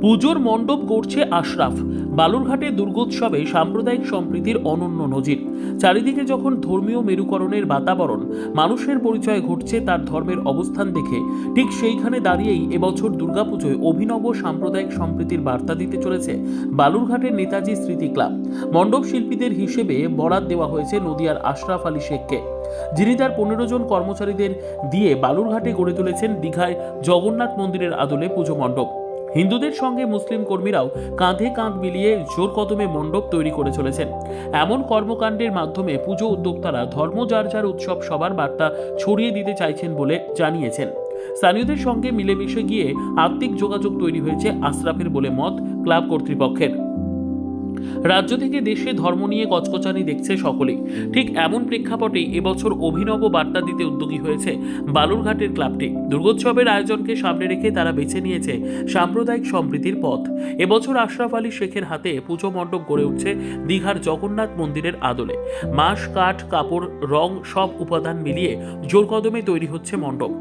পুজোর মণ্ডপ গড়ছে আশরাফ। বালুরঘাটে দুর্গোৎসবে সাম্প্রদায়িক সম্প্রীতির অনন্য নজির। চারিদিকে যখন ধর্মীয় মেরুকরণের বাতাবরণ, মানুষের পরিচয় ঘটছে তার ধর্মের অবস্থান দেখে, ঠিক সেইখানে দাঁড়িয়েই এবছর দুর্গাপুজোয় অভিনব সাম্প্রদায়িক সম্প্রীতির বার্তা দিতে চলেছে বালুরঘাটের নেতাজি স্মৃতি ক্লাব। মণ্ডপ শিল্পীদের হিসেবে বরাত দেওয়া হয়েছে নদিয়ার আশরাফ আলী শেখকে, যিনি তার 15 জন কর্মচারীদের দিয়ে বালুরঘাটে গড়ে তুলেছেন দীঘায় জগন্নাথ মন্দিরের আদলে পুজো মণ্ডপ। হিন্দুদের সঙ্গে মুসলিম কর্মীরাও কাঁধে কাঁধ মিলিয়ে জোর কদমে মণ্ডপ তৈরি করে চলেছেন। এমন কর্মকাণ্ডের মাধ্যমে পুজো উদ্যোক্তারা ধর্ম যার যার উৎসব সবার বার্তা ছড়িয়ে দিতে চাইছেন বলে জানিয়েছেন। স্থানীয়দের সঙ্গে মিলেমিশে গিয়ে আত্মিক যোগাযোগ তৈরি হয়েছে আশরাফের বলে মত ক্লাব কর্তৃপক্ষের। রাজ্য থেকে দেশে ধর্ম নিয়ে কচকচানি দেখছে সকলেই। ঠিক এমন প্রেক্ষাপটেই এবছর অভিনব বার্তা দিতে উদ্যোগী হয়েছে বালুরঘাটের ক্লাবটি। দুর্গোৎসবের আয়োজনকে সামনে রেখে তারা বেছে নিয়েছে সাম্প্রদায়িক সম্প্রীতির পথ। এবছর আশরাফ আলী শেখের হাতে পুজো মণ্ডপ গড়ে উঠছে দীঘার জগন্নাথ মন্দিরের আদলে। বাঁশ, কাঠ, কাপড়, রং সব উপাদান মিলিয়ে জোর কদমে তৈরি হচ্ছে মণ্ডপ।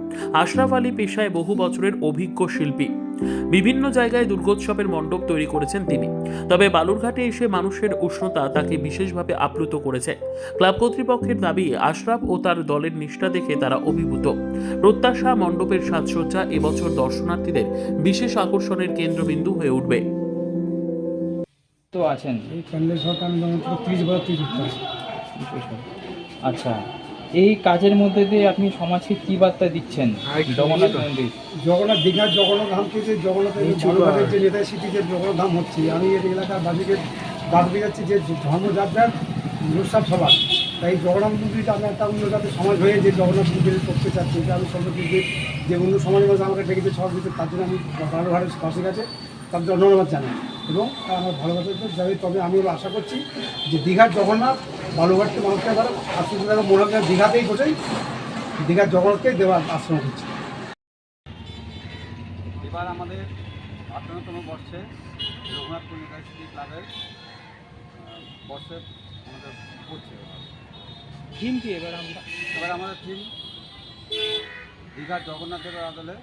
আশরাফ আলী পেশায় বহু বছরের অভিজ্ঞ শিল্পী। বিভিন্ন জায়গায় দুর্গোৎসবের মণ্ডপ তৈরি করেছেন তিনি। তবে বালুরঘাটে এসে মানুষের উষ্ণতা তাকে বিশেষভাবে আপ্লুত করেছে। ক্লাব কর্তৃপক্ষের দাবি, আশরাফ ও তার দলের নিষ্ঠা দেখে তারা অভিভূত। প্রত্যাশা, মণ্ডপের সাজসজ্জা এবছর দর্শনার্থীদের বিশেষ আকর্ষণের কেন্দ্রবিন্দু হয়ে উঠবে। তো আছেন এই প্যান্ডেল সরকার 30 বছর থেকে যুক্ত আছে। আচ্ছা, এই কাজের মধ্যে দিয়ে আপনি সমাজকে কি বার্তা দিচ্ছেন? জগন্নাথ মন্দির, জগন্নাথ দীঘার জগন্নাথ ধামকে যে জগন্নাথের বালুরঘাটের যে নেতাজি স্মৃতিতে জগন্নাথ ধাম হচ্ছে, আমি এই এলাকার বাসীকে বাদ দিয়ে যাচ্ছি যে ধর্ম যার যার উৎসব সবার, তাই জগন্নাথ মন্দিরটা আমি একটা অন্য জাতের সমাজ হয়ে যে জগন্নাথ মন্দির করতে চাচ্ছি। এটা আমি সর্বদিকে যে অন্য সমাজের মধ্যে আমাকে ডেকেছে সবার ভিতরে, তার জন্য আমি বালুরঘাটের বাসীর কাছে তার জন্য ধন্যবাদ জানাই এবং আমার ভালোবাসা যাবে। তবে আমি আশা করছি যে দীঘার জগন্নাথ বালুরঘাটকে মানুষকে আবার আশ্রয় মনে হয় দীঘাতেই বসেই দীঘার জগন্নাথকে দেওয়ার আশ্রয় করছি। এবার আমাদের 58তম বর্ষে রঘুনাথপুর নেতাজি স্মৃতি ক্লাবের বর্ষে আমাদের পড়ছে। থিম কি এবার আমাদের থিম দীঘার জগন্নাথের আদলে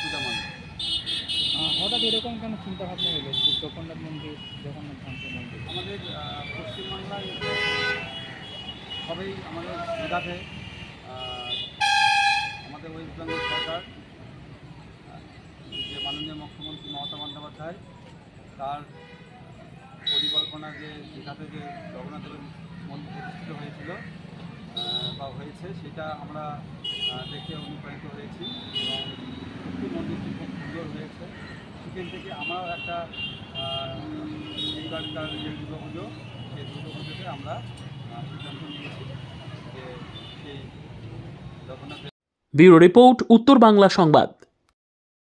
পূজা মণ্ডপ। হঠাৎ এরকম কেন চিন্তা ভাবনা এলো জগন্নাথ মন্দির, জগন্নাথ ধামকে মন্দির? আমাদের পশ্চিমবাংলায় সবই আমাদের দীঘাতে আমাদের ওয়েস্ট বেঙ্গল সরকার যে মাননীয় মুখ্যমন্ত্রী মমতা বন্দ্যোপাধ্যায় তার পরিকল্পনা যে দীঘাতে যে জগন্নাথের মন্দির প্রতিষ্ঠিত হয়েছিল বা হয়েছে, সেটা আমরা দেখে অনুপ্রাণিত হয়েছি এবং মন্দিরটি খুব সুন্দর হয়েছে। সেখান থেকে আমরাও একটা এইবারকার যে দুর্গাপুজো, সেই দুর্গাপুজোতে আমরা সিদ্ধান্ত নিয়েছি যে সেই জগন্নাথের। ব্যুরো রিপোর্ট, উত্তর বাংলা সংবাদ।